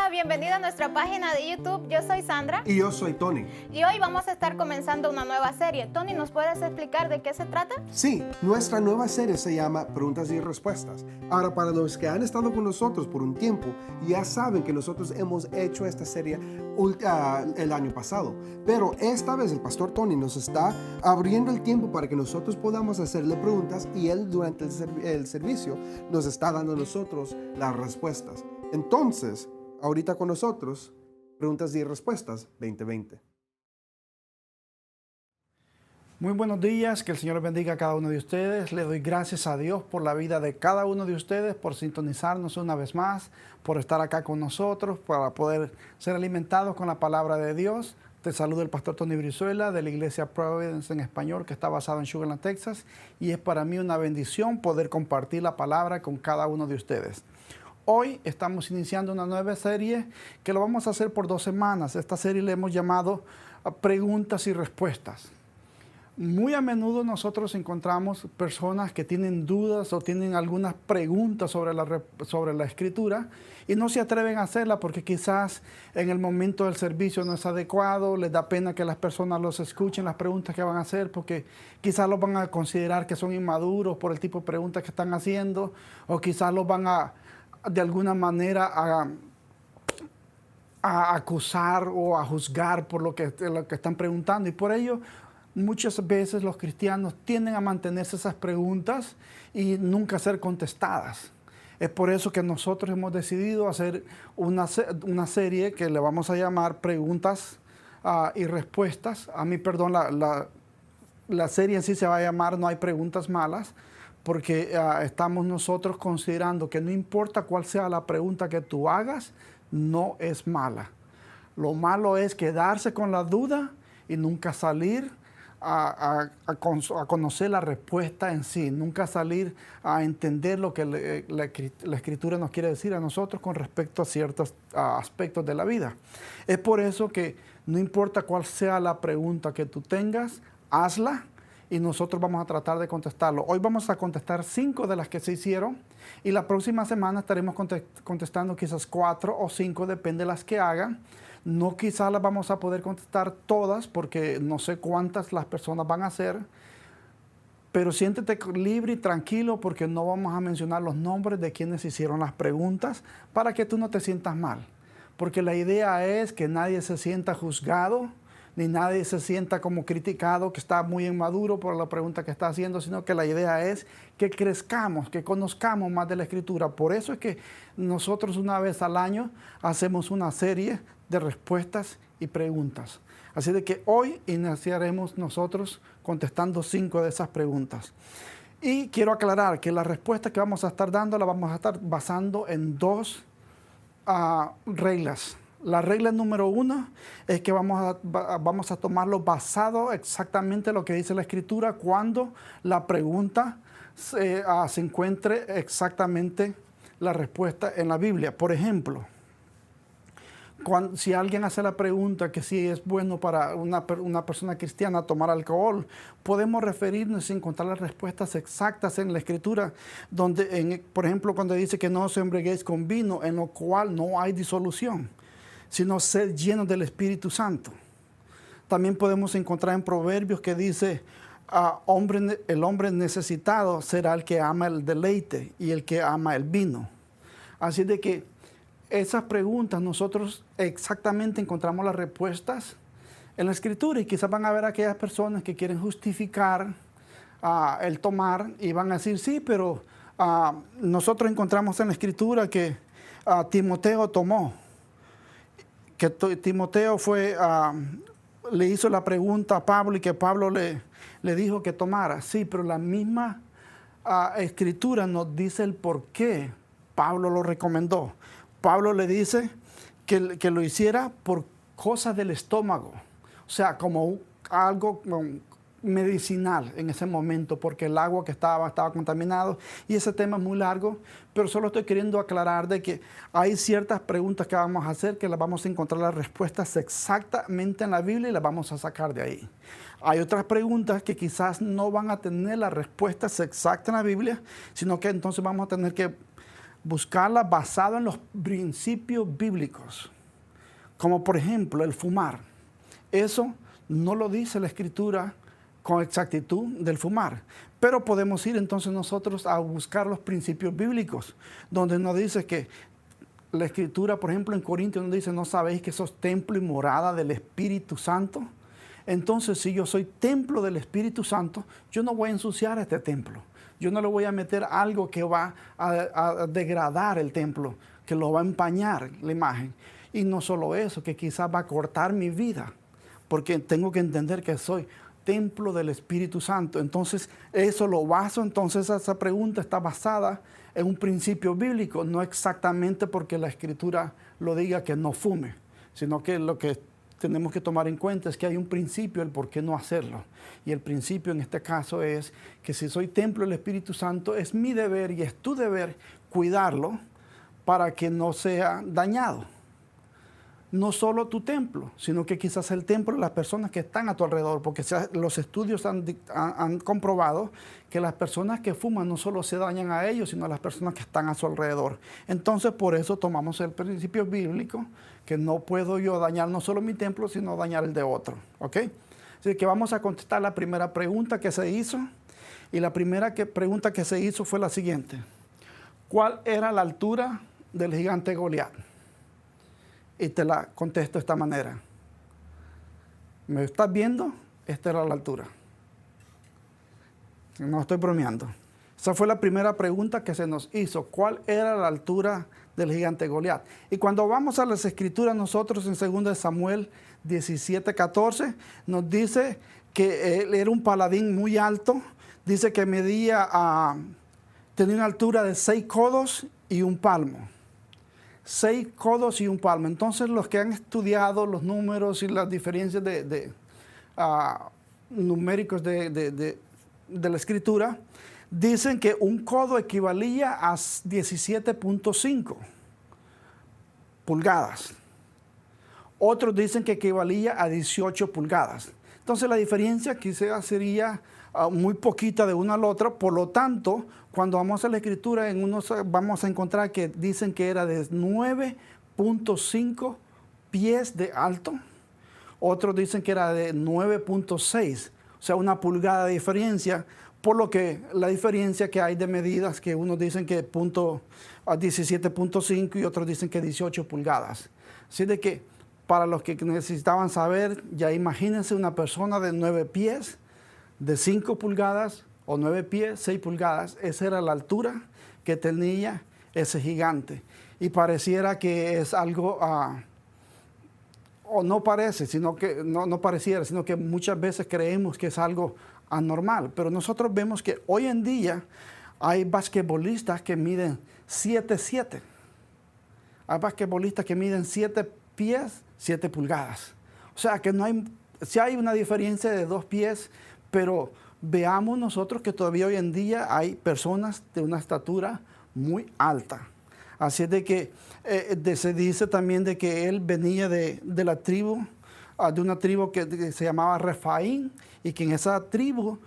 Hola, bienvenido a nuestra página de YouTube. Yo soy Sandra. Y yo soy Tony. Y hoy vamos a estar comenzando una nueva serie. Tony, ¿nos puedes explicar de qué se trata? Sí, nuestra nueva serie se llama Preguntas y Respuestas. Ahora, para los que han estado con nosotros por un tiempo, ya saben que nosotros hemos hecho esta serie el año pasado. Pero esta vez el pastor Tony nos está abriendo el tiempo para que nosotros podamos hacerle preguntas y él durante el servicio nos está dando a nosotros las respuestas. Entonces, ahorita con nosotros, Preguntas y Respuestas 2020. Muy buenos días, que el Señor bendiga a cada uno de ustedes. Le doy gracias a Dios por la vida de cada uno de ustedes, por sintonizarnos una vez más, por estar acá con nosotros, para poder ser alimentados con la palabra de Dios. Te saluda el pastor Tony Brizuela de la iglesia Providence en español, que está basado en Sugar Land, Texas, y es para mí una bendición poder compartir la palabra con cada uno de ustedes. Hoy estamos iniciando una nueva serie que lo vamos a hacer por 2 semanas. Esta serie le hemos llamado Preguntas y Respuestas. Muy a menudo nosotros encontramos personas que tienen dudas o tienen algunas preguntas sobre la escritura y no se atreven a hacerla porque quizás en el momento del servicio no es adecuado, les da pena que las personas los escuchen las preguntas que van a hacer porque quizás los van a considerar que son inmaduros por el tipo de preguntas que están haciendo, o quizás los van a de alguna manera a acusar o a juzgar por lo que están preguntando, y por ello muchas veces los cristianos tienden a mantenerse esas preguntas y nunca ser contestadas. Es por eso que nosotros hemos decidido hacer una serie que le vamos a llamar Preguntas y Respuestas. La serie en sí se va a llamar No hay preguntas malas, porque estamos nosotros considerando que no importa cuál sea la pregunta que tú hagas, no es mala. Lo malo es quedarse con la duda y nunca salir a conocer la respuesta en sí, nunca salir a entender lo que la Escritura nos quiere decir a nosotros con respecto a ciertos aspectos de la vida. Es por eso que no importa cuál sea la pregunta que tú tengas, hazla y nosotros vamos a tratar de contestarlo. Hoy vamos a contestar 5 de las que se hicieron y la próxima semana estaremos contestando quizás 4 o 5, depende de las que hagan. No quizás las vamos a poder contestar todas porque no sé cuántas las personas van a hacer, pero siéntete libre y tranquilo porque no vamos a mencionar los nombres de quienes hicieron las preguntas para que tú no te sientas mal. Porque la idea es que nadie se sienta juzgado, ni nadie se sienta como criticado, que está muy inmaduro por la pregunta que está haciendo, sino que la idea es que crezcamos, que conozcamos más de la Escritura. Por eso es que nosotros una vez al año hacemos una serie de respuestas y preguntas. Así de que hoy iniciaremos nosotros contestando 5 de esas preguntas. Y quiero aclarar que la respuesta que vamos a estar dando la vamos a estar basando en 2 reglas. La regla número 1 es que vamos a tomarlo basado exactamente en lo que dice la Escritura cuando la pregunta se encuentre exactamente la respuesta en la Biblia. Por ejemplo, si alguien hace la pregunta que si es bueno para una persona cristiana tomar alcohol, podemos referirnos y encontrar las respuestas exactas en la Escritura, por ejemplo, cuando dice que no os embriaguéis con vino, en lo cual no hay disolución, sino ser llenos del Espíritu Santo. También podemos encontrar en Proverbios que dice, el hombre necesitado será el que ama el deleite y el que ama el vino. Así de que esas preguntas nosotros exactamente encontramos las respuestas en la Escritura, y quizás van a haber aquellas personas que quieren justificar el tomar y van a decir, sí, pero nosotros encontramos en la Escritura que Timoteo tomó, que Timoteo le hizo la pregunta a Pablo y que Pablo le dijo que tomara. Sí, pero la misma Escritura nos dice el por qué Pablo lo recomendó. Pablo le dice que lo hiciera por cosas del estómago, o sea, como algo medicinal en ese momento, porque el agua que estaba contaminado, y ese tema es muy largo, pero solo estoy queriendo aclarar de que hay ciertas preguntas que vamos a hacer que las vamos a encontrar las respuestas exactamente en la Biblia y las vamos a sacar de ahí. Hay otras preguntas que quizás no van a tener las respuestas exactas en la Biblia, sino que entonces vamos a tener que buscarla basada en los principios bíblicos, como por ejemplo el fumar. Eso no lo dice la Escritura con exactitud del fumar, pero podemos ir entonces nosotros a buscar los principios bíblicos, donde nos dice que la Escritura, por ejemplo en Corintios nos dice, ¿no sabéis que sos templo y morada del Espíritu Santo? Entonces, si yo soy templo del Espíritu Santo, yo no voy a ensuciar este templo. Yo no le voy a meter algo que va a degradar el templo, que lo va a empañar la imagen. Y no solo eso, que quizás va a cortar mi vida, porque tengo que entender que soy templo del Espíritu Santo. Entonces, eso lo baso, entonces esa pregunta está basada en un principio bíblico, no exactamente porque la Escritura lo diga que no fume, sino que lo que tenemos que tomar en cuenta es que hay un principio el por qué no hacerlo. Y el principio en este caso es que si soy templo del Espíritu Santo, es mi deber y es tu deber cuidarlo para que no sea dañado. No solo tu templo, sino que quizás el templo de las personas que están a tu alrededor, porque los estudios han comprobado que las personas que fuman no solo se dañan a ellos, sino a las personas que están a su alrededor. Entonces, por eso tomamos el principio bíblico, que no puedo yo dañar no solo mi templo, sino dañar el de otro. ¿Ok? Así que vamos a contestar la primera pregunta que se hizo. Y la primera pregunta que se hizo fue la siguiente. ¿Cuál era la altura del gigante Goliat? Y te la contesto de esta manera. ¿Me estás viendo? Esta era la altura. No estoy bromeando. Esa fue la primera pregunta que se nos hizo. ¿Cuál era la altura del gigante Goliat? Y cuando vamos a las Escrituras, nosotros en 2 Samuel 17:14, nos dice que él era un paladín muy alto. Dice que tenía una altura de 6 codos y un palmo. 6 codos y un palmo. Entonces, los que han estudiado los números y las diferencias numéricos de la Escritura, dicen que un codo equivalía a 17.5 pulgadas. Otros dicen que equivalía a 18 pulgadas. Entonces, la diferencia quizás sería muy poquita de una a la otra. Por lo tanto, cuando vamos a la Escritura, vamos a encontrar que dicen que era de 9.5 pies de alto. Otros dicen que era de 9.6, o sea, una pulgada de diferencia. Por lo que la diferencia que hay de medidas, que unos dicen que 17.5 y otros dicen que 18 pulgadas. Así de que para los que necesitaban saber, ya imagínense una persona de 9 pies, de 5 pulgadas, o 9 pies, 6 pulgadas. Esa era la altura que tenía ese gigante. Y pareciera que es algo, o no parece, sino que no pareciera, sino que muchas veces creemos que es algo anormal. Pero nosotros vemos que hoy en día hay basquetbolistas que miden 7'7". Hay basquetbolistas que miden 7 pies, 7 pulgadas. O sea que sí hay una diferencia de 2 pies, pero veamos nosotros que todavía hoy en día hay personas de una estatura muy alta. Así es de que se dice también de que él venía de la tribu, de una tribu que se llamaba Refaín, y que en esa tribu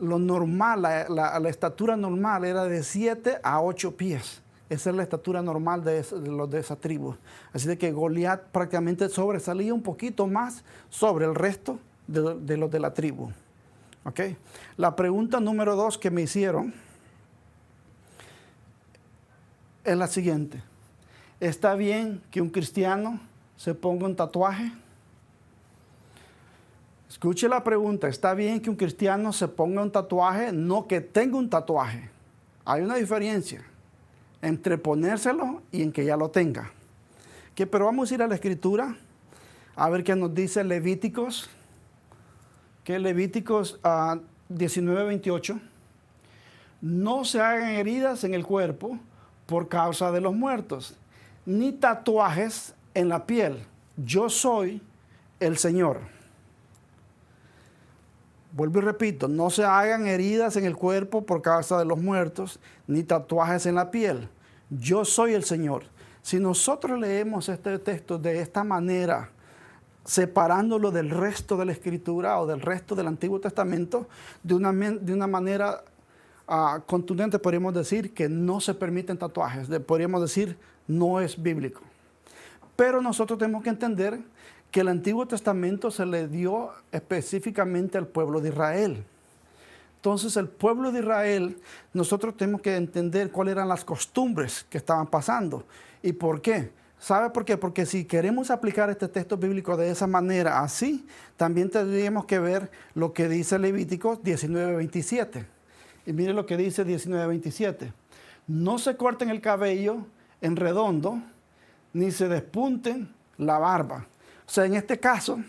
lo normal, la estatura normal era de 7 a 8 pies. Esa es la estatura normal de los de esa tribu. Así de que Goliat prácticamente sobresalía un poquito más sobre el resto de los de la tribu. ¿Okay? La pregunta número 2 que me hicieron es la siguiente. ¿Está bien que un cristiano se ponga un tatuaje? Escuche la pregunta. ¿Está bien que un cristiano se ponga un tatuaje? No que tenga un tatuaje. Hay una diferencia entre ponérselo y en que ya lo tenga. Pero vamos a ir a la Escritura a ver qué nos dice Levíticos. Levíticos 19:28. No se hagan heridas en el cuerpo por causa de los muertos, ni tatuajes en la piel. Yo soy el Señor. Vuelvo y repito, no se hagan heridas en el cuerpo por causa de los muertos, ni tatuajes en la piel. Yo soy el Señor. Si nosotros leemos este texto de esta manera, separándolo del resto de la Escritura o del resto del Antiguo Testamento, de una manera contundente podríamos decir que no se permiten tatuajes. Podríamos decir no es bíblico. Pero nosotros tenemos que entender que el Antiguo Testamento se le dio específicamente al pueblo de Israel. Entonces, el pueblo de Israel, nosotros tenemos que entender cuáles eran las costumbres que estaban pasando y por qué. ¿Sabe por qué? Porque si queremos aplicar este texto bíblico de esa manera, así, también tendríamos que ver lo que dice Levíticos 19:27. Y mire lo que dice 19:27. No se corten el cabello en redondo, ni se despunten la barba. O sea, en este caso,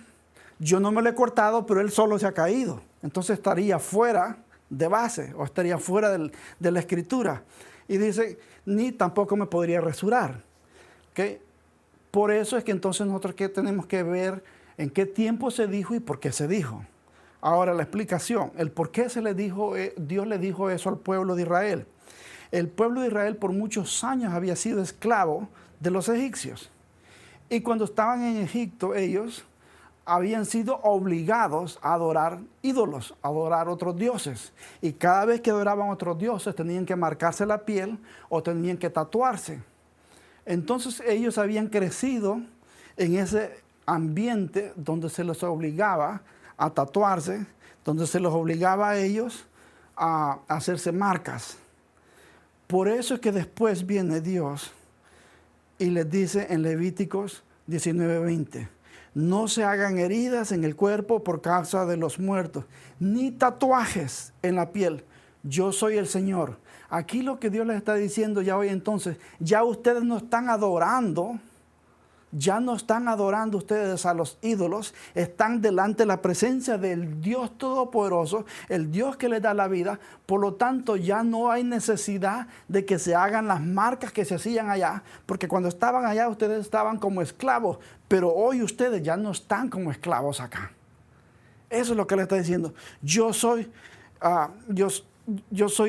yo no me lo he cortado, pero él solo se ha caído. Entonces estaría fuera de base o estaría fuera de la escritura. Y dice, ni tampoco me podría rasurar. ¿Okay? Por eso es que entonces nosotros que tenemos que ver en qué tiempo se dijo y por qué se dijo. Ahora la explicación, el por qué se le dijo, Dios le dijo eso al pueblo de Israel. El pueblo de Israel por muchos años había sido esclavo de los egipcios. Y cuando estaban en Egipto, ellos habían sido obligados a adorar ídolos, a adorar otros dioses. Y cada vez que adoraban otros dioses tenían que marcarse la piel o tenían que tatuarse. Entonces ellos habían crecido en ese ambiente donde se les obligaba a tatuarse, donde se les obligaba a ellos a hacerse marcas. Por eso es que después viene Dios y les dice en Levíticos 19:20, no se hagan heridas en el cuerpo por causa de los muertos, ni tatuajes en la piel. Yo soy el Señor. Aquí lo que Dios les está diciendo ya hoy entonces, ya ustedes no están adorando, ya no están adorando ustedes a los ídolos, están delante de la presencia del Dios Todopoderoso, el Dios que les da la vida. Por lo tanto, ya no hay necesidad de que se hagan las marcas que se hacían allá, porque cuando estaban allá ustedes estaban como esclavos, pero hoy ustedes ya no están como esclavos acá. Eso es lo que le está diciendo. Yo soy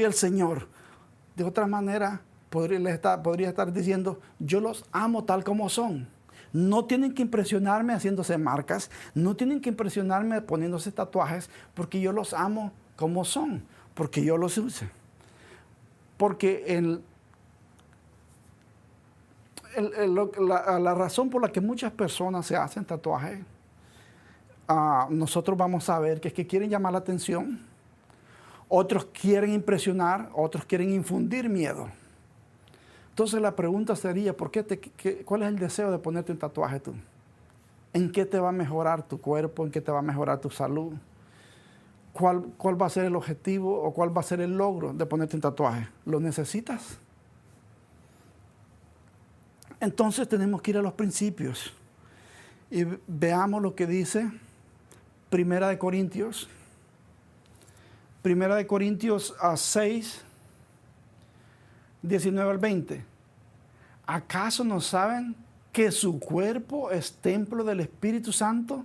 el Señor. De otra manera, podría estar diciendo, yo los amo tal como son. No tienen que impresionarme haciéndose marcas, no tienen que impresionarme poniéndose tatuajes, porque yo los amo como son, porque yo los use. Porque la razón por la que muchas personas se hacen tatuajes, nosotros vamos a ver que es que quieren llamar la atención, otros quieren impresionar, otros quieren infundir miedo. Entonces la pregunta sería, ¿cuál es el deseo de ponerte un tatuaje tú? ¿En qué te va a mejorar tu cuerpo? ¿En qué te va a mejorar tu salud? ¿Cuál va a ser el objetivo o cuál va a ser el logro de ponerte un tatuaje? ¿Lo necesitas? Entonces tenemos que ir a los principios y veamos lo que dice Primera de Corintios 6, 19 al 20. ¿Acaso no saben que su cuerpo es templo del Espíritu Santo,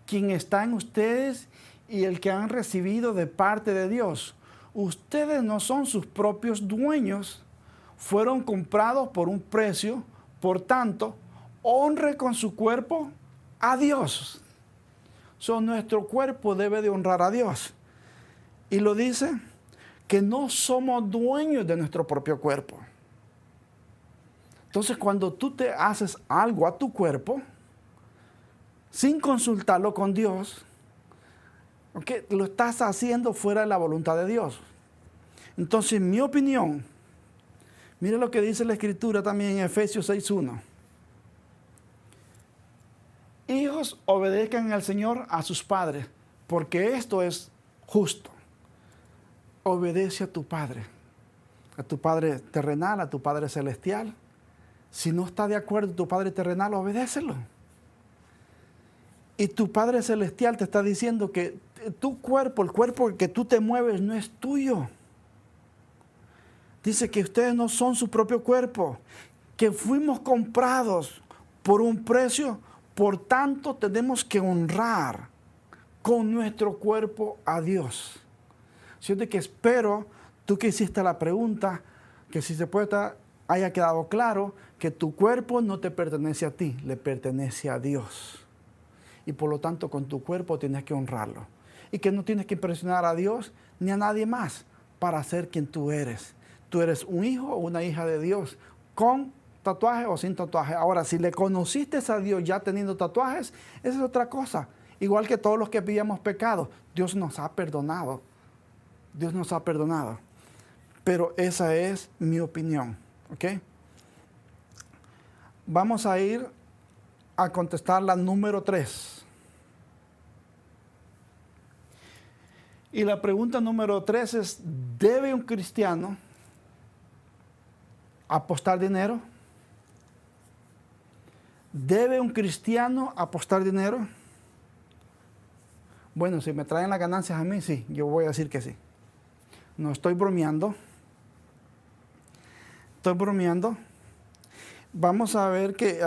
quien está en ustedes y el que han recibido de parte de Dios? Ustedes no son sus propios dueños, fueron comprados por un precio, por tanto, honre con su cuerpo a Dios. Nuestro cuerpo debe de honrar a Dios. Y lo dice que no somos dueños de nuestro propio cuerpo. Entonces, cuando tú te haces algo a tu cuerpo, sin consultarlo con Dios, ¿okay?, lo estás haciendo fuera de la voluntad de Dios. Entonces, en mi opinión, mire lo que dice la Escritura también en Efesios 6:1. Hijos, obedezcan al Señor a sus padres, porque esto es justo. Obedece a tu padre terrenal, a tu Padre celestial. Si no está de acuerdo tu Padre terrenal, obedécelo. Y tu Padre celestial te está diciendo que tu cuerpo, el cuerpo que tú te mueves, no es tuyo. Dice que ustedes no son su propio cuerpo, que fuimos comprados por un precio, por tanto tenemos que honrar con nuestro cuerpo a Dios. Así de que espero, tú que hiciste la pregunta, que si se puede haya quedado claro que tu cuerpo no te pertenece a ti, le pertenece a Dios. Y por lo tanto con tu cuerpo tienes que honrarlo. Y que no tienes que impresionar a Dios ni a nadie más. para ser quien tú eres. Tú eres un hijo o una hija de Dios, con tatuaje o sin tatuaje. Ahora, si le conociste a Dios ya teniendo tatuajes, esa es otra cosa. Igual que todos los que vivíamos pecado, Dios nos ha perdonado. Dios nos ha perdonado. Pero esa es mi opinión, ¿ok? Vamos a ir a contestar la número 3. Y la pregunta número 3 es, ¿debe un cristiano apostar dinero? ¿Debe un cristiano apostar dinero? Bueno, si me traen las ganancias a mí, sí, yo voy a decir que sí. No estoy bromeando. Estoy bromeando. Vamos a ver que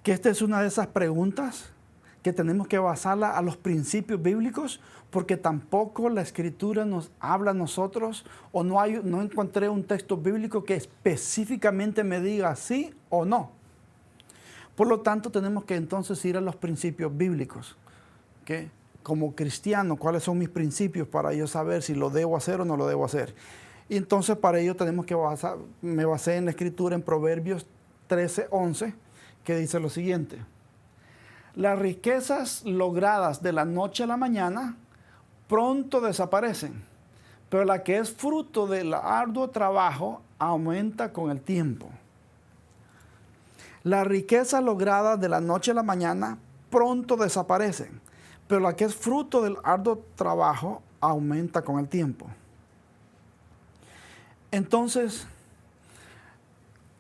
esta es una de esas preguntas que tenemos que basarla a los principios bíblicos, porque tampoco la Escritura nos habla a nosotros, o no encontré un texto bíblico que específicamente me diga sí o no. Por lo tanto, tenemos que entonces ir a los principios bíblicos. ¿Okay? Como cristiano, ¿cuáles son mis principios para yo saber si lo debo hacer o no lo debo hacer? Y entonces para ello tenemos que me basé en la Escritura en Proverbios 13:11, que dice lo siguiente: las riquezas logradas de la noche a la mañana pronto desaparecen, pero la que es fruto del arduo trabajo aumenta con el tiempo. Las riquezas logradas de la noche a la mañana pronto desaparecen, pero la que es fruto del arduo trabajo aumenta con el tiempo. Entonces,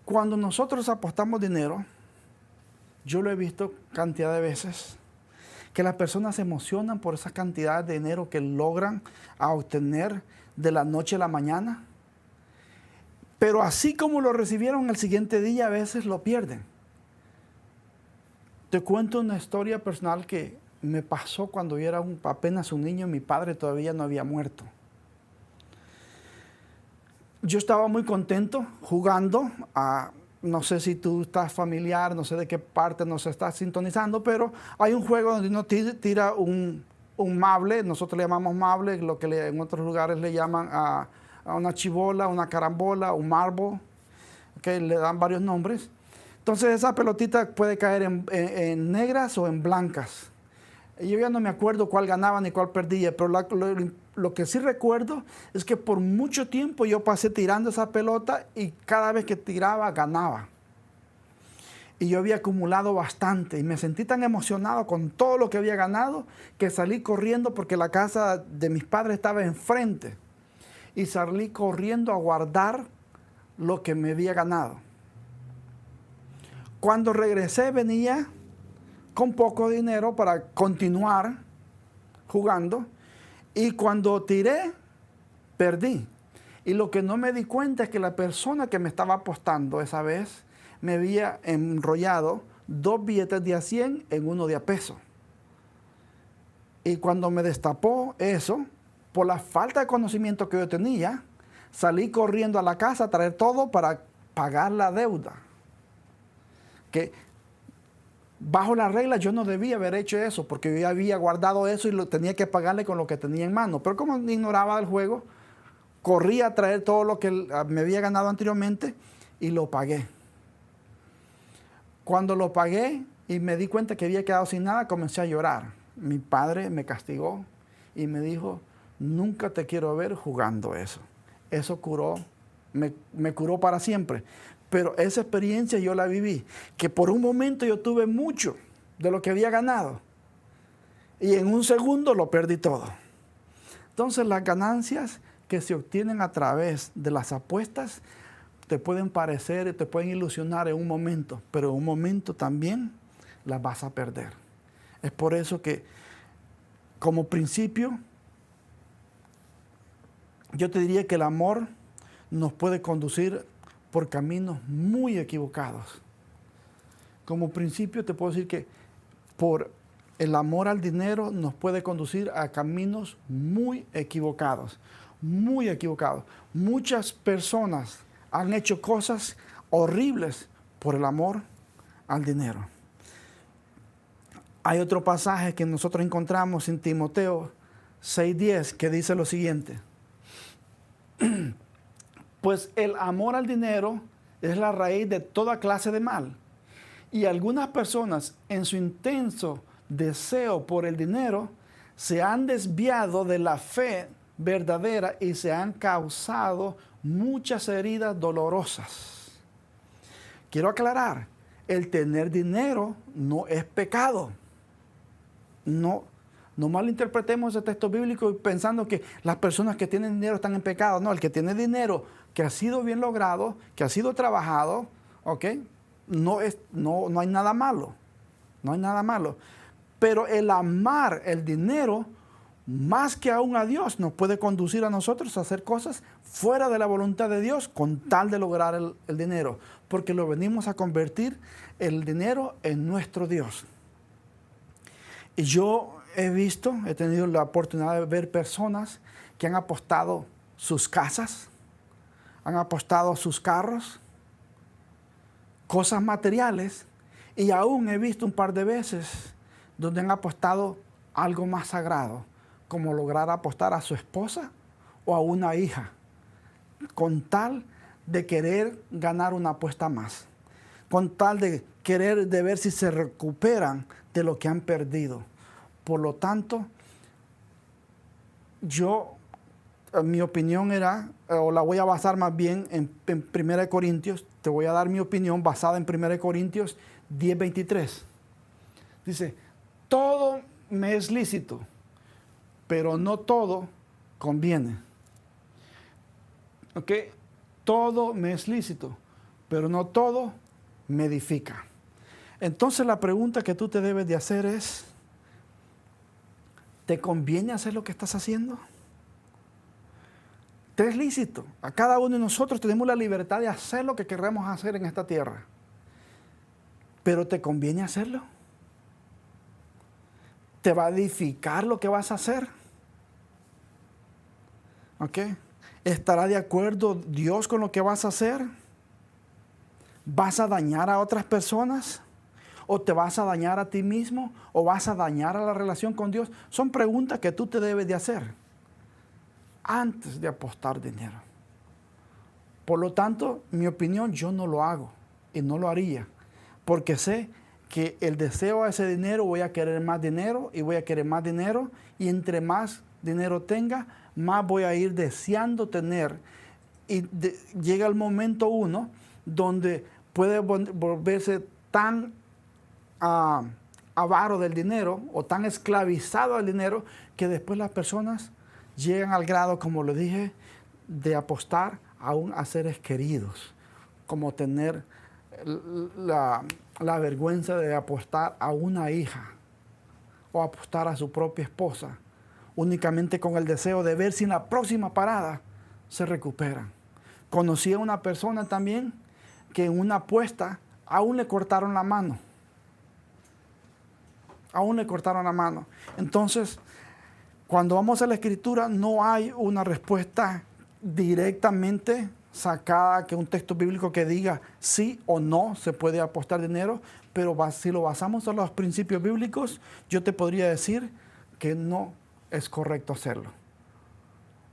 cuando nosotros apostamos dinero, yo lo he visto cantidad de veces, que las personas se emocionan por esa cantidad de dinero que logran obtener de la noche a la mañana, pero así como lo recibieron el siguiente día, a veces lo pierden. Te cuento una historia personal que me pasó cuando yo era apenas un niño y mi padre todavía no había muerto. Yo estaba muy contento jugando. No sé si tú estás familiar, no sé de qué parte nos estás sintonizando, pero hay un juego donde uno tira un mable, nosotros le llamamos mable, lo que en otros lugares le llaman a una chibola, una carambola, un marble, que le dan varios nombres. Entonces esa pelotita puede caer en negras o en blancas. Yo ya no me acuerdo cuál ganaba ni cuál perdía, pero lo que sí recuerdo es que por mucho tiempo yo pasé tirando esa pelota y cada vez que tiraba ganaba. Y yo había acumulado bastante y me sentí tan emocionado con todo lo que había ganado que salí corriendo porque la casa de mis padres estaba enfrente. Y salí corriendo a guardar lo que me había ganado. Cuando regresé venía con poco dinero para continuar jugando, y cuando tiré, perdí. Y lo que no me di cuenta es que la persona que me estaba apostando esa vez me había enrollado 2 billetes de a 100 en uno de a peso. Y cuando me destapó eso, por la falta de conocimiento que yo tenía, salí corriendo a la casa a traer todo para pagar la deuda. Que bajo la regla yo no debía haber hecho eso, porque yo ya había guardado eso y lo tenía que pagarle con lo que tenía en mano. Pero como ignoraba el juego, corrí a traer todo lo que me había ganado anteriormente y lo pagué. Cuando lo pagué y me di cuenta que había quedado sin nada, comencé a llorar. Mi padre me castigó y me dijo: nunca te quiero ver jugando eso. Eso me curó para siempre. Pero esa experiencia yo la viví, que por un momento yo tuve mucho de lo que había ganado y en un segundo lo perdí todo. Entonces las ganancias que se obtienen a través de las apuestas te pueden parecer, te pueden ilusionar en un momento, pero en un momento también las vas a perder. Es por eso que como principio yo te diría que el amor nos puede conducir por caminos muy equivocados. Como principio te puedo decir que por el amor al dinero nos puede conducir a caminos muy equivocados, muy equivocados. Muchas personas han hecho cosas horribles por el amor al dinero. Hay otro pasaje que nosotros encontramos en Timoteo 6:10, que dice lo siguiente. Pues el amor al dinero es la raíz de toda clase de mal. Y algunas personas, en su intenso deseo por el dinero, se han desviado de la fe verdadera y se han causado muchas heridas dolorosas. Quiero aclarar, el tener dinero no es pecado. No malinterpretemos el texto bíblico pensando que las personas que tienen dinero están en pecado. No, el que tiene dinero que ha sido bien logrado, que ha sido trabajado, ¿ok? No hay nada malo. No hay nada malo. Pero el amar el dinero, más que aún a Dios, nos puede conducir a nosotros a hacer cosas fuera de la voluntad de Dios con tal de lograr el dinero. Porque lo venimos a convertir el dinero en nuestro Dios. Y yo he tenido la oportunidad de ver personas que han apostado sus casas, han apostado sus carros, cosas materiales, y aún he visto un par de veces donde han apostado algo más sagrado, como lograr apostar a su esposa o a una hija, con tal de querer ganar una apuesta más, con tal de ver si se recuperan de lo que han perdido. Por lo tanto, mi opinión era, o la voy a basar más bien en 1 Corintios, te voy a dar mi opinión basada en 1 Corintios 10:23. Dice, todo me es lícito, pero no todo conviene. ¿Ok? Todo me es lícito, pero no todo me edifica. Entonces la pregunta que tú te debes de hacer es, ¿te conviene hacer lo que estás haciendo? Te es lícito. A cada uno de nosotros tenemos la libertad de hacer lo que queramos hacer en esta tierra. ¿Pero te conviene hacerlo? ¿Te va a edificar lo que vas a hacer? ¿Ok? ¿Estará de acuerdo Dios con lo que vas a hacer? ¿Vas a dañar a otras personas? ¿O te vas a dañar a ti mismo? ¿O vas a dañar a la relación con Dios? Son preguntas que tú te debes de hacer antes de apostar dinero. Por lo tanto, mi opinión, yo no lo hago y no lo haría. Porque sé que el deseo a ese dinero, voy a querer más dinero y voy a querer más dinero. Y entre más dinero tenga, más voy a ir deseando tener. Y llega el momento uno donde puede volverse tan avaro del dinero o tan esclavizado al dinero que después las personas llegan al grado, como lo dije, de apostar aún a seres queridos, como tener la vergüenza de apostar a una hija o apostar a su propia esposa, únicamente con el deseo de ver si en la próxima parada se recuperan. Conocí a una persona también que en una apuesta aún le cortaron la mano. Aún le cortaron la mano. Entonces, cuando vamos a la Escritura, no hay una respuesta directamente sacada, que un texto bíblico que diga sí o no se puede apostar dinero, pero si lo basamos en los principios bíblicos, yo te podría decir que no es correcto hacerlo.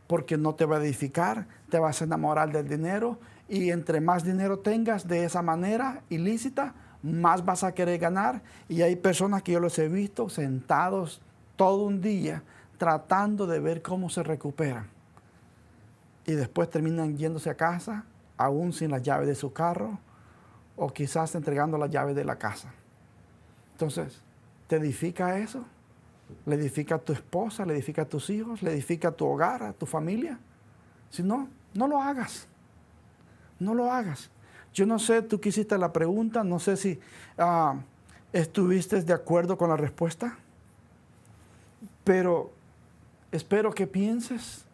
Porque no te va a edificar, te vas a enamorar del dinero, y entre más dinero tengas de esa manera ilícita, más vas a querer ganar. Y hay personas que yo los he visto sentados todo un día tratando de ver cómo se recuperan. Y después terminan yéndose a casa, aún sin las llaves de su carro, o quizás entregando las llaves de la casa. Entonces, ¿te edifica eso? ¿Le edifica a tu esposa? ¿Le edifica a tus hijos? ¿Le edifica a tu hogar, a tu familia? Si no, no lo hagas. No lo hagas. Yo no sé, tú que hiciste la pregunta, no sé si estuviste de acuerdo con la respuesta, pero espero que pienses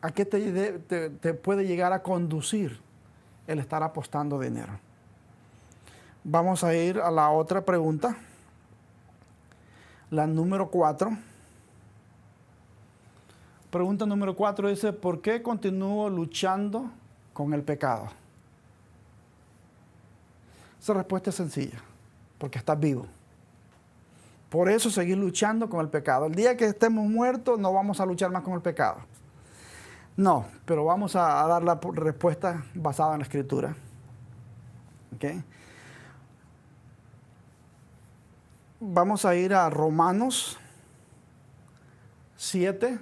a qué te puede llegar a conducir el estar apostando dinero. Vamos a ir a la otra pregunta, la número 4. Pregunta número 4 dice, ¿por qué continúo luchando con el pecado? Esa respuesta es sencilla, porque estás vivo. Por eso seguir luchando con el pecado. El día que estemos muertos no vamos a luchar más con el pecado. No, pero vamos a dar la respuesta basada en la Escritura. ¿Okay? Vamos a ir a Romanos 7.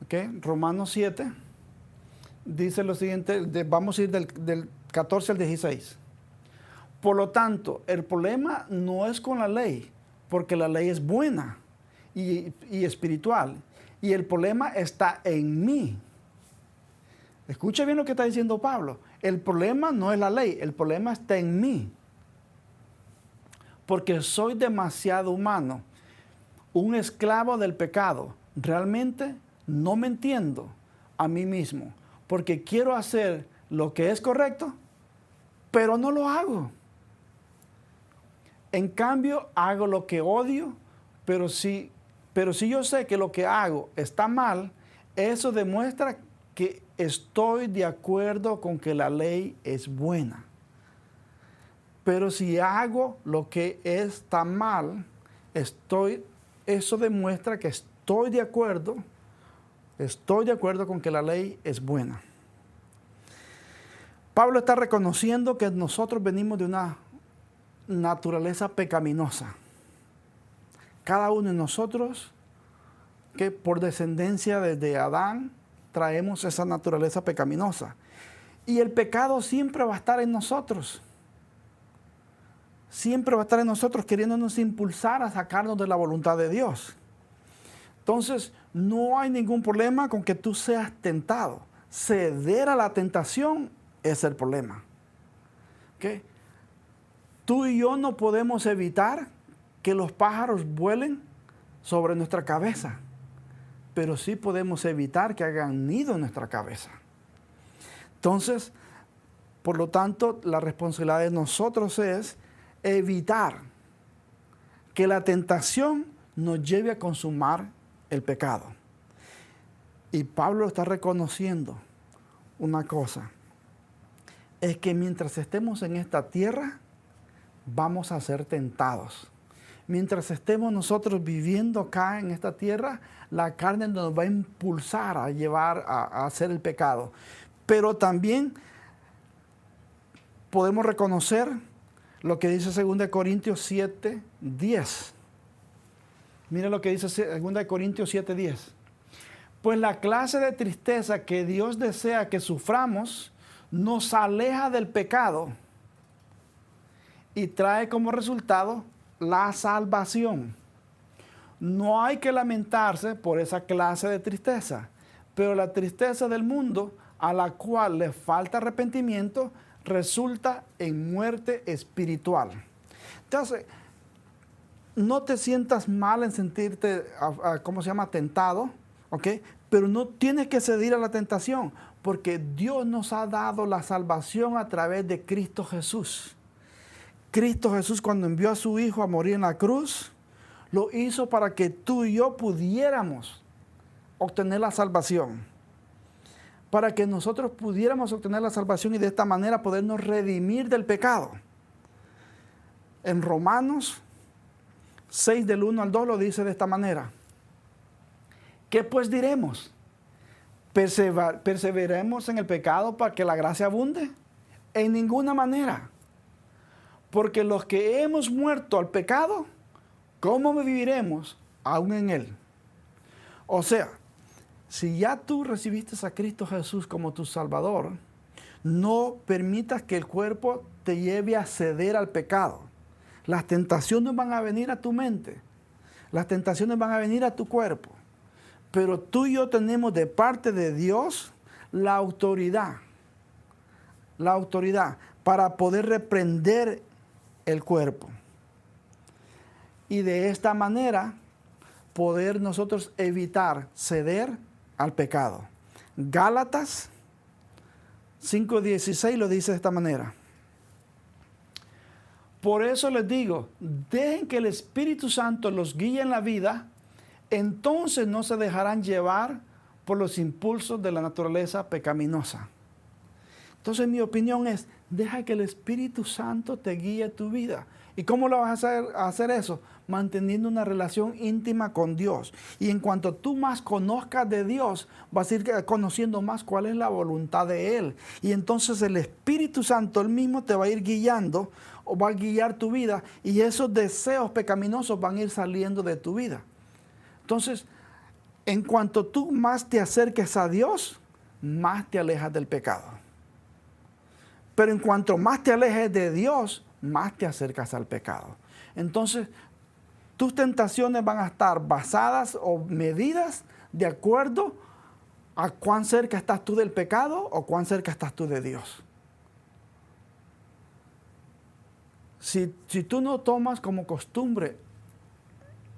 ¿Okay? Romanos 7. Dice lo siguiente, vamos a ir del 14 al 16. Por lo tanto, el problema no es con la ley, porque la ley es buena y espiritual. Y el problema está en mí. Escucha bien lo que está diciendo Pablo. El problema no es la ley, el problema está en mí. Porque soy demasiado humano, un esclavo del pecado. Realmente no me entiendo a mí mismo, porque quiero hacer lo que es correcto, pero no lo hago. En cambio, hago lo que odio, pero si yo sé que lo que hago está mal, eso demuestra que estoy de acuerdo con que la ley es buena. Pero si hago lo que está mal, eso demuestra que estoy de acuerdo con que la ley es buena. Pablo está reconociendo que nosotros venimos de una naturaleza pecaminosa. Cada uno de nosotros, que por descendencia desde Adán, traemos esa naturaleza pecaminosa. Y el pecado siempre va a estar en nosotros. Siempre va a estar en nosotros queriéndonos impulsar a sacarnos de la voluntad de Dios. Entonces, no hay ningún problema con que tú seas tentado. Ceder a la tentación es el problema. ¿Okay? Tú y yo no podemos evitar que los pájaros vuelen sobre nuestra cabeza, pero sí podemos evitar que hagan nido en nuestra cabeza. Entonces, por lo tanto, la responsabilidad de nosotros es evitar que la tentación nos lleve a consumar el pecado. Y Pablo está reconociendo una cosa, es que mientras estemos en esta tierra, vamos a ser tentados. Mientras estemos nosotros viviendo acá en esta tierra, la carne nos va a impulsar a llevar a hacer el pecado. Pero también podemos reconocer lo que dice 2 Corintios 7, 10. Mira lo que dice 2 Corintios 7, 10. Pues la clase de tristeza que Dios desea que suframos nos aleja del pecado y trae como resultado la salvación. No hay que lamentarse por esa clase de tristeza, pero la tristeza del mundo, a la cual le falta arrepentimiento, resulta en muerte espiritual. Entonces, no te sientas mal en sentirte, tentado, ¿ok? Pero no tienes que ceder a la tentación, porque Dios nos ha dado la salvación a través de Cristo Jesús. Cristo Jesús, cuando envió a su Hijo a morir en la cruz, lo hizo para que tú y yo pudiéramos obtener la salvación. Para que nosotros pudiéramos obtener la salvación y de esta manera podernos redimir del pecado. En Romanos 6, del 1 al 2 lo dice de esta manera. ¿Qué pues diremos? ¿Perseveremos en el pecado para que la gracia abunde? En ninguna manera. Porque los que hemos muerto al pecado, ¿cómo viviremos aún en él? O sea, si ya tú recibiste a Cristo Jesús como tu Salvador, no permitas que el cuerpo te lleve a ceder al pecado. Las tentaciones van a venir a tu mente. Las tentaciones van a venir a tu cuerpo. Pero tú y yo tenemos de parte de Dios la autoridad para poder reprender el cuerpo. Y de esta manera poder nosotros evitar ceder al pecado. Gálatas 5:16 lo dice de esta manera. Por eso les digo, dejen que el Espíritu Santo los guíe en la vida, entonces no se dejarán llevar por los impulsos de la naturaleza pecaminosa. Entonces mi opinión es, Deja que el Espíritu Santo te guíe tu vida. ¿Y cómo lo vas a hacer eso? Manteniendo una relación íntima con Dios. Y en cuanto tú más conozcas de Dios, vas a ir conociendo más cuál es la voluntad de Él. Y entonces el Espíritu Santo, Él mismo te va a ir guiando o va a guiar tu vida. Y esos deseos pecaminosos van a ir saliendo de tu vida. Entonces, en cuanto tú más te acerques a Dios, más te alejas del pecado. Pero en cuanto más te alejes de Dios, más te acercas al pecado. Entonces, tus tentaciones van a estar basadas o medidas de acuerdo a cuán cerca estás tú del pecado o cuán cerca estás tú de Dios. Si tú no tomas como costumbre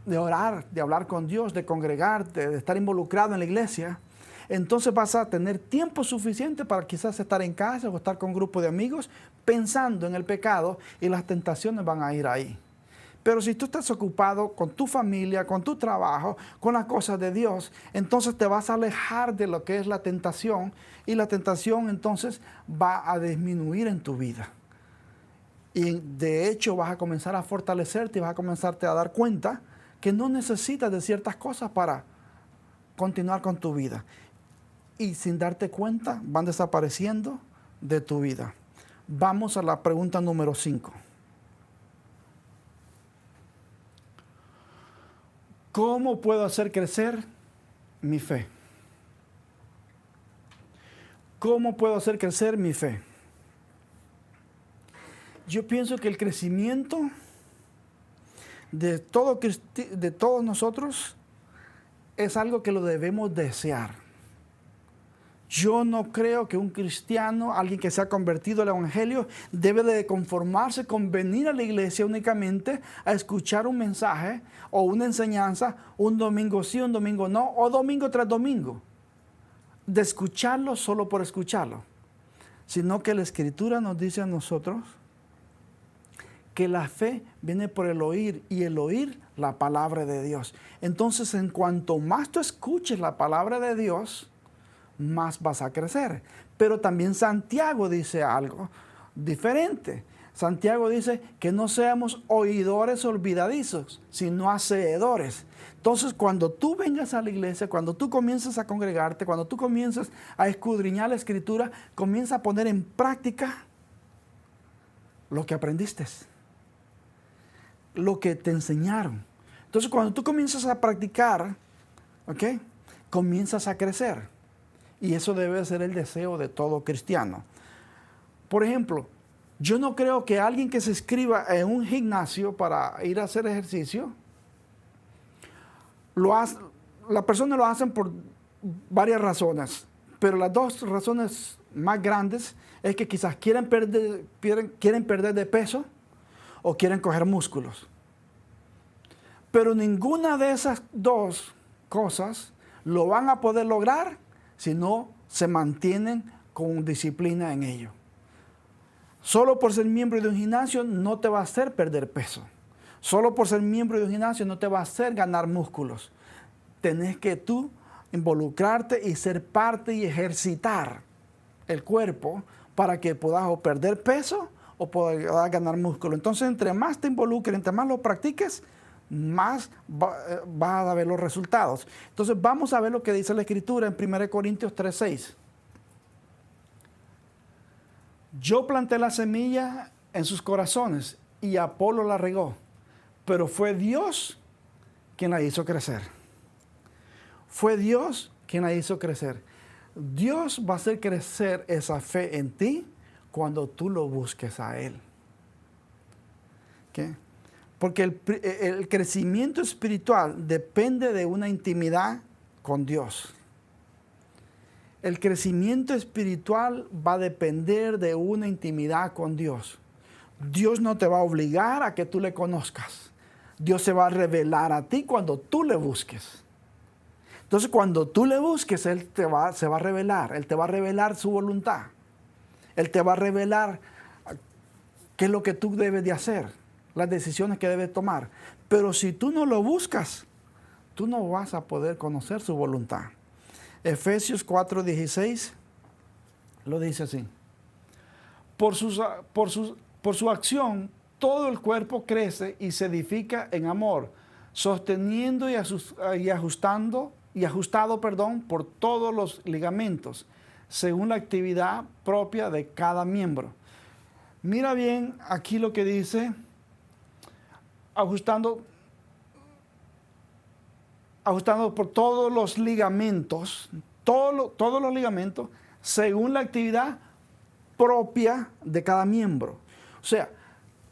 de orar, de hablar con Dios, de congregarte, de estar involucrado en la iglesia, entonces vas a tener tiempo suficiente para quizás estar en casa o estar con un grupo de amigos pensando en el pecado y las tentaciones van a ir ahí. Pero si tú estás ocupado con tu familia, con tu trabajo, con las cosas de Dios, entonces te vas a alejar de lo que es la tentación y la tentación entonces va a disminuir en tu vida. Y de hecho vas a comenzar a fortalecerte y vas a comenzarte a dar cuenta que no necesitas de ciertas cosas para continuar con tu vida. Y sin darte cuenta van desapareciendo de tu vida. Vamos a la pregunta número 5. ¿Cómo puedo hacer crecer mi fe? ¿Cómo puedo hacer crecer mi fe? Yo pienso que el crecimiento de todos nosotros es algo que lo debemos desear. Yo no creo que un cristiano, alguien que se ha convertido al evangelio, debe de conformarse con venir a la iglesia únicamente a escuchar un mensaje o una enseñanza un domingo sí, un domingo no, o domingo tras domingo. De escucharlo solo por escucharlo. Sino que la Escritura nos dice a nosotros que la fe viene por el oír y el oír la palabra de Dios. Entonces, en cuanto más tú escuches la palabra de Dios, más vas a crecer. Pero también Santiago dice algo diferente. Santiago dice que no seamos oidores olvidadizos, sino hacedores. Entonces, cuando tú vengas a la iglesia, cuando tú comiences a congregarte, cuando tú comiences a escudriñar la Escritura, comienza a poner en práctica lo que aprendiste, lo que te enseñaron. Entonces, cuando tú comienzas a practicar, ¿ok?, comienzas a crecer. Y eso debe ser el deseo de todo cristiano. Por ejemplo, yo no creo que alguien que se inscriba en un gimnasio para ir a hacer ejercicio, la persona lo hacen por varias razones. Pero las dos razones más grandes es que quizás quieren perder de peso o quieren coger músculos. Pero ninguna de esas dos cosas lo van a poder lograr si no se mantienen con disciplina en ello. Solo por ser miembro de un gimnasio no te va a hacer perder peso. Solo por ser miembro de un gimnasio no te va a hacer ganar músculos. Tenés que tú involucrarte y ser parte y ejercitar el cuerpo para que puedas o perder peso o puedas ganar músculo. Entonces, entre más te involucres, entre más lo practiques, más vas a ver los resultados. Entonces, vamos a ver lo que dice la Escritura en 1 Corintios 3:6. Yo planté la semilla en sus corazones y Apolo la regó, pero fue Dios quien la hizo crecer. Fue Dios quien la hizo crecer. Dios va a hacer crecer esa fe en ti cuando tú lo busques a Él. ¿Okay? Porque el crecimiento espiritual depende de una intimidad con Dios. El crecimiento espiritual va a depender de una intimidad con Dios. Dios no te va a obligar a que tú le conozcas. Dios se va a revelar a ti cuando tú le busques. Entonces, cuando tú le busques, Él se va a revelar. Él te va a revelar su voluntad. Él te va a revelar qué es lo que tú debes de hacer, las decisiones que debes tomar. Pero si tú no lo buscas, tú no vas a poder conocer su voluntad. Efesios 4:16 lo dice así. Por su acción, todo el cuerpo crece y se edifica en amor, sosteniendo y ajustado por todos los ligamentos, según la actividad propia de cada miembro. Mira bien aquí lo que dice, ajustando por todos los ligamentos, todos los ligamentos, según la actividad propia de cada miembro. O sea,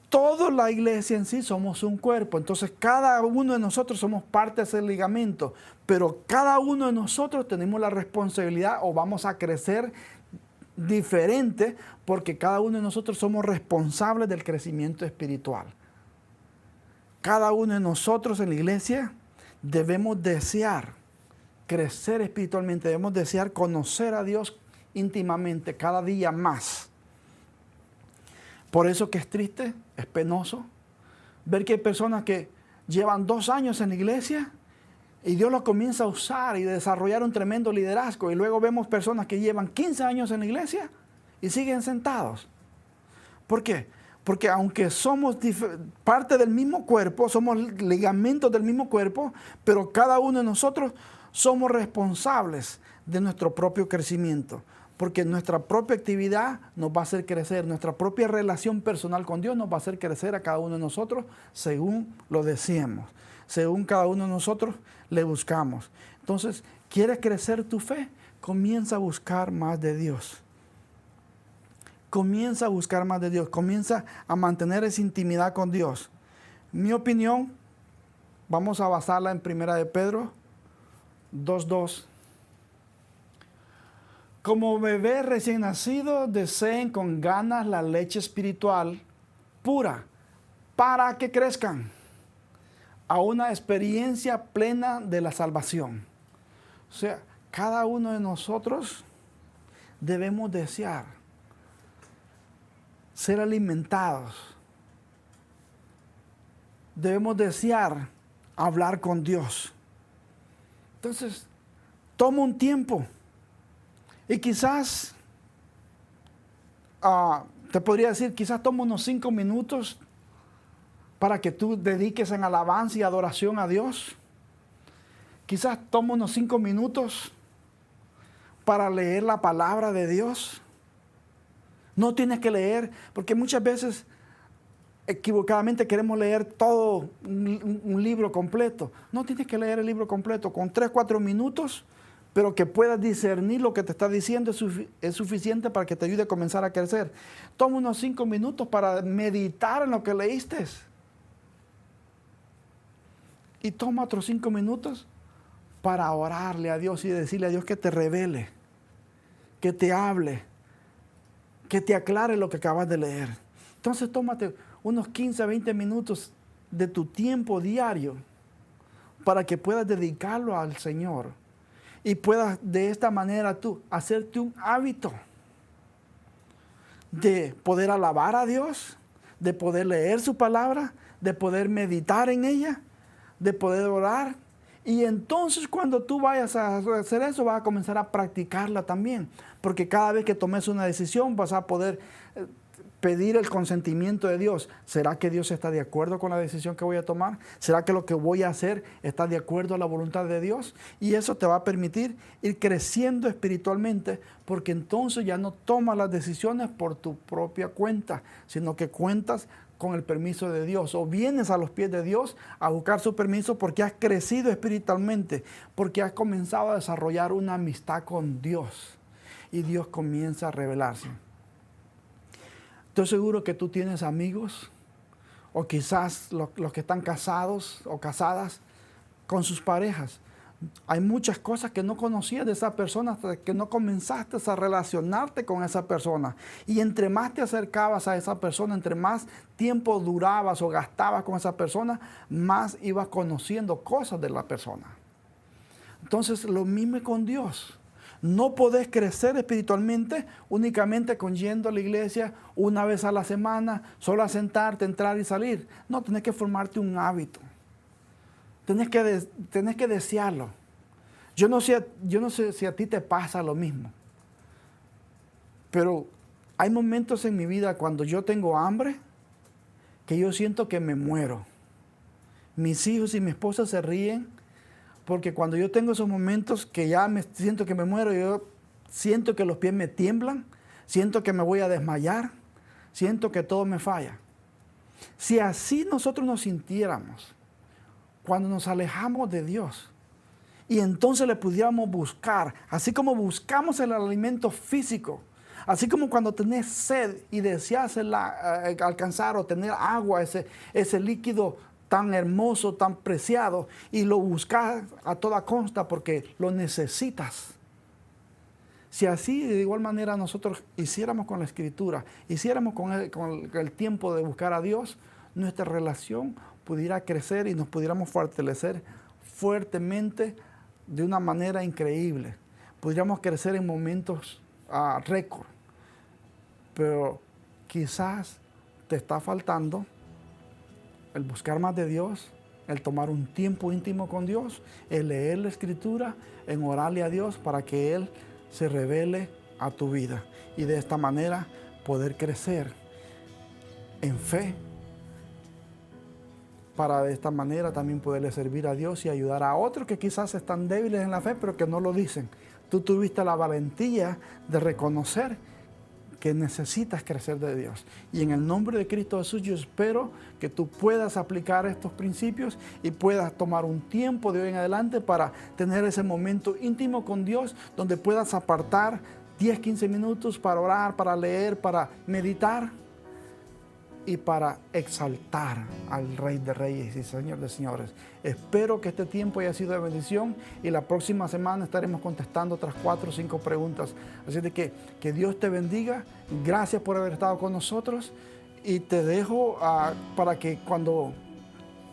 toda la iglesia en sí somos un cuerpo, entonces cada uno de nosotros somos parte de ese ligamento, pero cada uno de nosotros tenemos la responsabilidad o vamos a crecer diferente porque cada uno de nosotros somos responsables del crecimiento espiritual. Cada uno de nosotros en la iglesia debemos desear crecer espiritualmente, debemos desear conocer a Dios íntimamente cada día más. Por eso que es triste, es penoso, ver que hay personas que llevan 2 años en la iglesia y Dios los comienza a usar y desarrollar un tremendo liderazgo. Y luego vemos personas que llevan 15 años en la iglesia y siguen sentados. ¿Por qué? Porque aunque somos parte del mismo cuerpo, somos ligamentos del mismo cuerpo, pero cada uno de nosotros somos responsables de nuestro propio crecimiento. Porque nuestra propia actividad nos va a hacer crecer, nuestra propia relación personal con Dios nos va a hacer crecer a cada uno de nosotros según lo deseemos, según cada uno de nosotros le buscamos. Entonces, ¿quieres crecer tu fe? Comienza a buscar más de Dios. Comienza a buscar más de Dios, comienza a mantener esa intimidad con Dios. Mi opinión, vamos a basarla en 1 de Pedro 2:2. Como bebés recién nacidos, deseen con ganas la leche espiritual pura para que crezcan a una experiencia plena de la salvación. O sea, cada uno de nosotros debemos desear ser alimentados. Debemos desear hablar con Dios. Entonces, toma un tiempo. Y quizás, te podría decir, quizás toma unos 5 minutos para que tú dediques en alabanza y adoración a Dios. Quizás toma unos 5 minutos para leer la palabra de Dios. No tienes que leer, porque muchas veces equivocadamente queremos leer todo un libro completo. No tienes que leer el libro completo. Con 3, 4 minutos, pero que puedas discernir lo que te está diciendo es suficiente para que te ayude a comenzar a crecer. Toma unos 5 minutos para meditar en lo que leíste. Y toma otros 5 minutos para orarle a Dios y decirle a Dios que te revele, que te hable, que te aclare lo que acabas de leer. Entonces tómate unos 15 a 20 minutos de tu tiempo diario para que puedas dedicarlo al Señor. Y puedas de esta manera tú hacerte un hábito de poder alabar a Dios, de poder leer su palabra, de poder meditar en ella, de poder orar. Y entonces cuando tú vayas a hacer eso, vas a comenzar a practicarla también. Porque cada vez que tomes una decisión vas a poder pedir el consentimiento de Dios. ¿Será que Dios está de acuerdo con la decisión que voy a tomar? ¿Será que lo que voy a hacer está de acuerdo a la voluntad de Dios? Y eso te va a permitir ir creciendo espiritualmente, porque entonces ya no tomas las decisiones por tu propia cuenta, sino que cuentas con el permiso de Dios, o vienes a los pies de Dios a buscar su permiso porque has crecido espiritualmente, porque has comenzado a desarrollar una amistad con Dios y Dios comienza a revelarse. Estoy seguro que tú tienes amigos, o quizás los que están casados o casadas con sus parejas. Hay muchas cosas que no conocías de esa persona hasta que no comenzaste a relacionarte con esa persona. Y entre más te acercabas a esa persona, entre más tiempo durabas o gastabas con esa persona, más ibas conociendo cosas de la persona. Entonces, lo mismo con Dios. No podés crecer espiritualmente únicamente con yendo a la iglesia una vez a la semana, solo a sentarte, entrar y salir. No, tenés que formarte un hábito. Tenés que desearlo. Yo no sé si a ti te pasa lo mismo, pero Hay momentos en mi vida cuando yo tengo hambre que yo siento que me muero. Mis hijos y mi esposa se ríen porque cuando yo tengo esos momentos que ya me siento que me muero, yo siento que los pies me tiemblan, siento que me voy a desmayar, siento que todo me falla. Si así nosotros nos sintiéramos cuando nos alejamos de Dios y entonces le pudiéramos buscar, así como buscamos el alimento físico, así como cuando tenés sed y deseas alcanzar o tener agua, ese líquido tan hermoso, tan preciado, y lo buscas a toda costa porque lo necesitas. Si así de igual manera nosotros hiciéramos con la Escritura, hiciéramos con el tiempo de buscar a Dios, nuestra relación pudiera crecer y nos pudiéramos fortalecer fuertemente de una manera increíble. Podríamos crecer en momentos récord. Pero quizás te está faltando el buscar más de Dios, el tomar un tiempo íntimo con Dios, el leer la Escritura, en orarle a Dios para que Él se revele a tu vida y de esta manera poder crecer en fe, para de esta manera también poderle servir a Dios y ayudar a otros que quizás están débiles en la fe pero que no lo dicen. Tú tuviste la valentía de reconocer que necesitas crecer de Dios. Y en el nombre de Cristo Jesús yo espero que tú puedas aplicar estos principios y puedas tomar un tiempo de hoy en adelante para tener ese momento íntimo con Dios donde puedas apartar 10, 15 minutos para orar, para leer, para meditar y para exaltar al Rey de Reyes y Señor de Señores. Espero que este tiempo haya sido de bendición y la próxima semana estaremos contestando otras 4 o 5 preguntas. Así de que Dios te bendiga. Gracias por haber estado con nosotros y te dejo para que cuando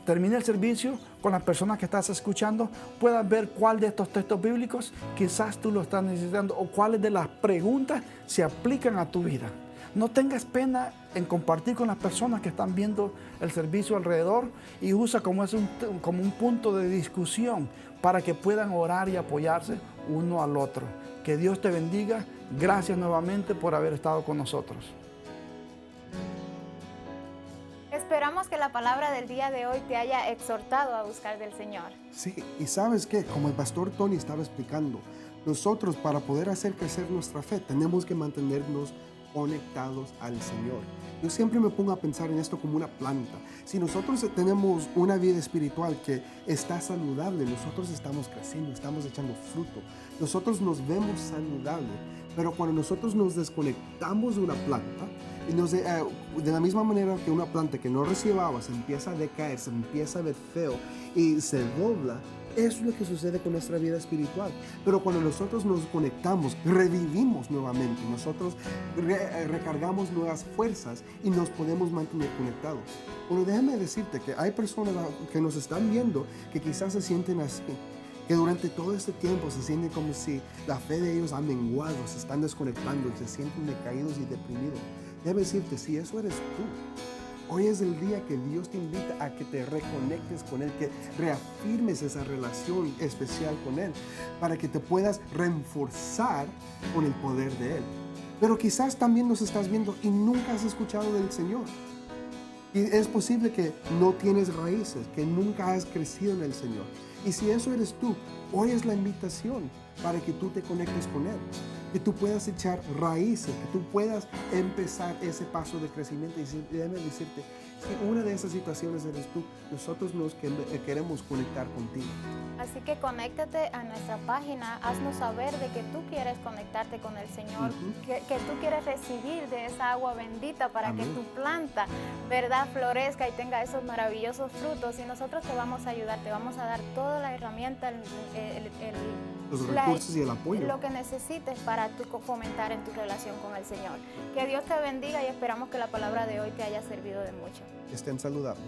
termine el servicio con las personas que estás escuchando puedas ver cuál de estos textos bíblicos quizás tú lo estás necesitando o cuáles de las preguntas se aplican a tu vida. No tengas pena en compartir con las personas que están viendo el servicio alrededor y usa como un punto de discusión para que puedan orar y apoyarse uno al otro. Que Dios te bendiga. Gracias nuevamente por haber estado con nosotros. Esperamos que la palabra del día de hoy te haya exhortado a buscar del Señor. Sí, y ¿sabes qué? Como el pastor Tony estaba explicando, nosotros para poder hacer crecer nuestra fe tenemos que mantenernos conectados al Señor. Yo siempre me pongo a pensar en esto como una planta. Si nosotros tenemos una vida espiritual que está saludable, nosotros estamos creciendo, estamos echando fruto, nosotros nos vemos saludables, pero cuando nosotros nos desconectamos de una planta, y de la misma manera que una planta que no recibe agua se empieza a decaer, se empieza a ver feo y se dobla, eso es lo que sucede con nuestra vida espiritual. Pero cuando nosotros nos conectamos, revivimos nuevamente, nosotros recargamos nuevas fuerzas y nos podemos mantener conectados. Bueno, déjame decirte que hay personas que nos están viendo que quizás se sienten así, que durante todo este tiempo se sienten como si la fe de ellos ha menguado, se están desconectando y se sienten decaídos y deprimidos. Déjame decirte, si eso eres tú, hoy es el día que Dios te invita a que te reconectes con Él, que reafirmes esa relación especial con Él, para que te puedas reforzar con el poder de Él. Pero quizás también nos estás viendo y nunca has escuchado del Señor. Y es posible que no tienes raíces, que nunca has crecido en el Señor. Y si eso eres tú, hoy es la invitación para que tú te conectes con Él, que tú puedas echar raíces, que tú puedas empezar ese paso de crecimiento. Y déjame decirte, si una de esas situaciones eres tú, nosotros nos queremos conectar contigo. Así que conéctate a nuestra página, haznos saber de que tú quieres conectarte con el Señor, que tú quieres recibir de esa agua bendita para que tu planta, ¿verdad?, florezca y tenga esos maravillosos frutos. Y nosotros te vamos a ayudar, te vamos a dar toda la herramienta, los recursos y el apoyo, lo que necesites para tú fomentar en tu relación con el Señor. Que Dios te bendiga y esperamos que la palabra de hoy te haya servido de mucho. Estén saludables.